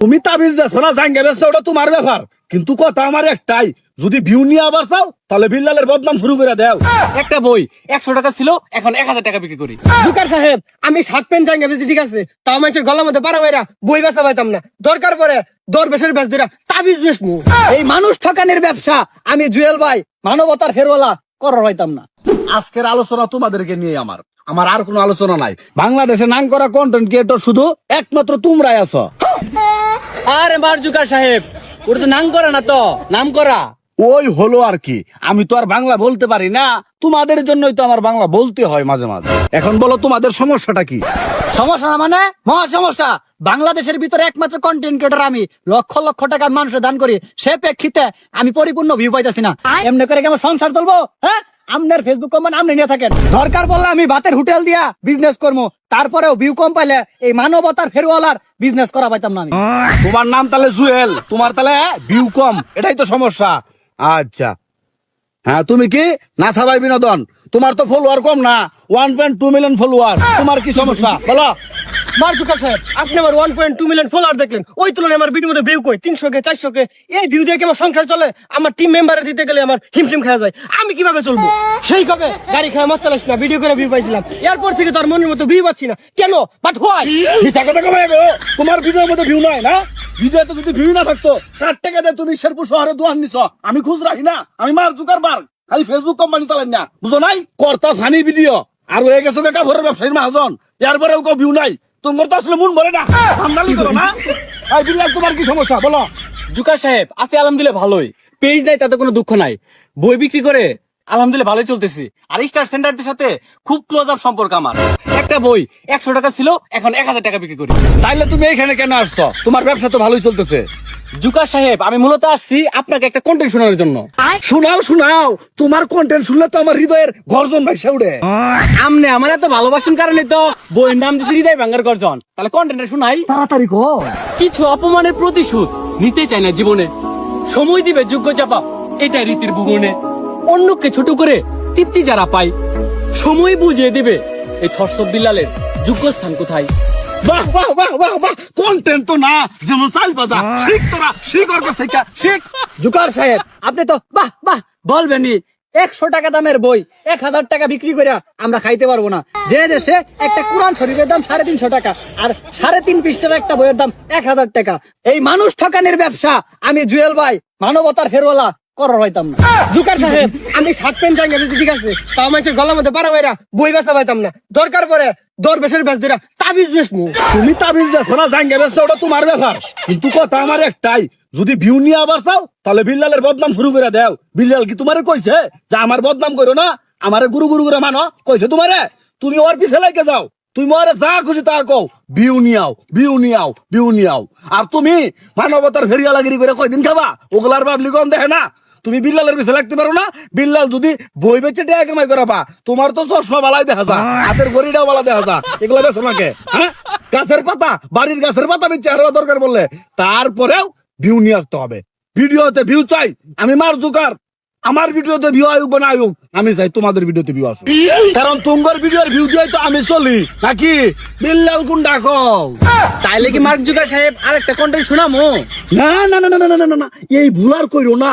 তুমি তাবিজ যাচ্ছ না জাঙ্গে বেচছো, ওটা তোমার ব্যাপার, কিন্তু কথা আমার একটাই, যদি ভিউ নিয়ে আবার চাও তাহলে বিল্লালের বদনাম শুরু করে দাও। একটা বই 100 টাকা ছিল, এখন 1000 টাকা বিক্রি করি। জুকার সাহেব, আমি 7 পেন জাঙ্গা বেচি, ঠিক আছে, তাও মানুষের গলার মধ্যে পারা মাইরা বই বেচা পাইতাম না। দরকার পরে দরবেশের বেচ দিরা তাবিজ বেচমু। এই মানুষ ঠকানির ব্যবসা আমি জুয়েল ভাই মানবতার ফেরওয়ালা করার হইতাম না। আজকের আলোচনা তোমাদেরকে নিয়ে আমার আর কোনো আলোচনা নাই। বাংলাদেশে নাম করা কন্টেন্ট ক্রিয়েটর শুধু একমাত্র তোমরাই আছো। আরে মারজুকার সাহেব, ওটা তো নাম করা না, তো নাম করা। ওই হলো আর কি, আমি তো আর বাংলা বলতে পারি না, তোমাদের জন্যই তো আমার বাংলা বলতে হয় মাঝে মাঝে। এখন বলো তোমাদের সমস্যাটা কি? সমস্যা না মানে মহা সমস্যা। বাংলাদেশের ভিতরে একমাত্র কন্টেন্ট ক্রিয়েটর আমি, লক্ষ লক্ষ টাকা মানুষের দান করি, সে প্রেক্ষিতে আমি পরিপূর্ণ ভিউ পাইতেছি না। এমনি করে কেমন সংসার চলবো? হ্যাঁ, আপনার ফেসবুক কোম্পানি আপনি নিয়ে থাকেন, দরকার পড়লে আমি ভাতের হোটেল দিয়া বিজনেস করবো, তারপরেও ভিউ কম পাইলে এই মানবতার ফেরওয়ালার বিজনেস করা পাইতাম না আমি। তোমার নাম তাহলে জুয়েল, তোমার তাহলে ভিউ কম, এটাই তো সমস্যা। আচ্ছা হ্যাঁ, তুমি কি নাসা ভাই বিনোদন, তোমার তো ফলোয়ার কম না, 1.2 মিলিয়ন ফলোয়ার, তোমার কি সমস্যা বলো? মারজুকার সাহেব, আপনি আমার 1.2 মিলিয়ন ফলোয়ার দেখলেন, ওই তুলনায় আমার ভিডিওর মধ্যে ভিউ কই 300 কে 400 কে। এই ভিউ দিয়ে কি আমার সংসার চলে? আমার টিম মেম্বারে দিতে গেলে আমার হিমশিম খাওয়া যায়, আমি কিভাবে চলবো? সেই কবে গাড়ি খাওয়া মত চালাইছি না, ভিডিও করে ভিউ পাইছিলাম, এরপর থেকে তো আর মনের মতো ভিউ পাচ্ছি না কেন? But why? মিছা কথা কবে গো? তোমার ভিডিওর মধ্যে ভিউ নাই না? ভিডিওতে যদি ভিউ না থাকতো, কার টাকা দিয়ে তুমি শেরপুর শহরে দোয়ান নিছ? আমি খুঁজ রাখি না, আমি মার জুকারবার্গ, খালি ফেসবুক কোম্পানি চালাই না, বুঝো নাই? কর্তা ফানি ভিডিও আর হয়ে গেছো কাপড়ের ব্যবসায়ীর মহাজন, এরপরেও কেউ ভিউ নাই, তোমার তো আসলে মন ভরে না, আমদানি করো না। এই বিল্লাল, তোমার কি সমস্যা বলো? জুকার সাহেব, আছে আলহামদুলিল্লাহ ভালোই, পেজ নাই তাতে কোনো দুঃখ নাই, বই বিক্রি করে আলহামদুলিল্লাহ ভালোই চলতেছি। আর স্টার সেন্টারদের সাথে খুব ক্লোজ আপ সম্পর্ক আমার। একটা বই 100 টাকা ছিল, এখন 1000 টাকা বিক্রি করি। তাইলে তুমি এখানে কেন আসছো? তোমার ব্যবসা তো ভালোই চলতেছে। জুকার সাহেব, আমি মূলত আসছি আপনাকে একটা কন্টেন্ট শোনানোর জন্য। শোনাও, তোমার কন্টেন্ট শুনলে তো আমার হৃদয়ের গর্জন ভাইসা উঠে। আমনে আমার এত ভালোবাসেন কারণে তো বইয়ের নাম দিয়েছি হৃদয় ভাঙ্গার গর্জন। তাহলে কন্টেন্টটা শোনাই। তাড়াতাড়ি কো। কিছু অপমানের প্রতিশোধ নিতে চায় না জীবনে, সময় দিবে যোগ্য জবাব, এটাই রীতির ভুবনে। অন্যকে ছোট করে তৃপ্তি যারা পায়, সময় বুঝিয়ে দিবে এই থরসব বিল্লালের যোগ্য স্থান কোথায়। বাহ বাহ বাহ বাহ বাহ, কন্টেন্ট তো না যেমন চাল বাজা, শিখ তোরা, শিখ ওর কাছ থেকে শিখ। জুকার সাহেব, আপনি তো বাহ বাহ বলবেনই। 100 টাকা দামের বই 1000 টাকা বিক্রি করে আমরা খাইতে পারবো না, যে দেশে একটা কোরআন শরীফের দাম 350 টাকা আর 3.5 পৃষ্ঠার একটা বইয়ের দাম 1000 টাকা। এই মানুষ ঠকানির ব্যবসা আমি জুয়েল ভাই মানবতার ফেরওয়ালা করার হইতাম না। জুকার সাহেব, আমি 7 পেন জাঙ্গা বেচি, ঠিক আছে, তাও মানুষের গলার মধ্যে পারা মাইরা বই বেচা পাইতাম না। দরকার পরে দরবেশের বেচ দিরা তাবিজ বেচমু। তুমি তাবিজ যাচ্ছ না জাঙ্গে বেচছো, ওটা তোমার ব্যাপার, কিন্তু কথা আমার একটাই, যদি ভিউ নিয়ে আবার চাও তাহলে বিল্লালের বদনাম শুরু করে দাও। বিল্লাল কি তোমারে কইছে যে আমার বদনাম করো না, আমারে গুরু গুরু করে মানো? কইছে তোমারে? তুমি ওর পিছে লাগে যাও, তুমি ওরে যা খুশি তা কও, ভিউ নিয়াও, ভিউ নিয়াও, ভিউ নিয়াও। আর তুমি মানবতার ফেরিয়ালাগিরি করে কয়দিন খাবা? ওগুলার পাবলিকন দেখে না। তুমি বিল্লালের পিছে লাগতে পারো না? বিল্লাল যদি বই বেচে টাকা কামাই করাবা, তোমার তো চশমা বালাই দেখা যা, হাতের ঘড়িটাও বালা দেখা যা, এগুলো বেছো নাকে? হ্যাঁ, গাছের পাতা, বাড়ির গাছের পাতা বেচে আরো দরকার বললে, তারপরেও ভিউ নিয়ে আসতে হবে। ভিডিওতে ভিউ চাই, আমি মার জুকার, আমার ভিডিওতে ভিউ আয়ুক না আয়ুক, আমি চাই তোমাদের ভিডিওতে ভিউ আসুক, কারণ তোমার ভিডিওর ভিউ দিয়ে তো আমি চলি নাকি? বিল্লাল কোন ডাকো? তাইলে কি মার্ক জুকার সাহেব আরেকটা কন্টেন্ট শোনামো? না না না না না না না না, এই ভুল আর কইরো না,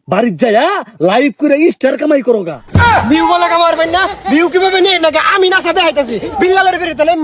বাড়ির যায়া লাইভ করে স্টার কামাই করো গা। ভিউ বলে কামারবেন না? ভিউ কিভাবে নেই নাকি আমি না সাথে হাইতাছি বিল্লালের বেরিতে নেই।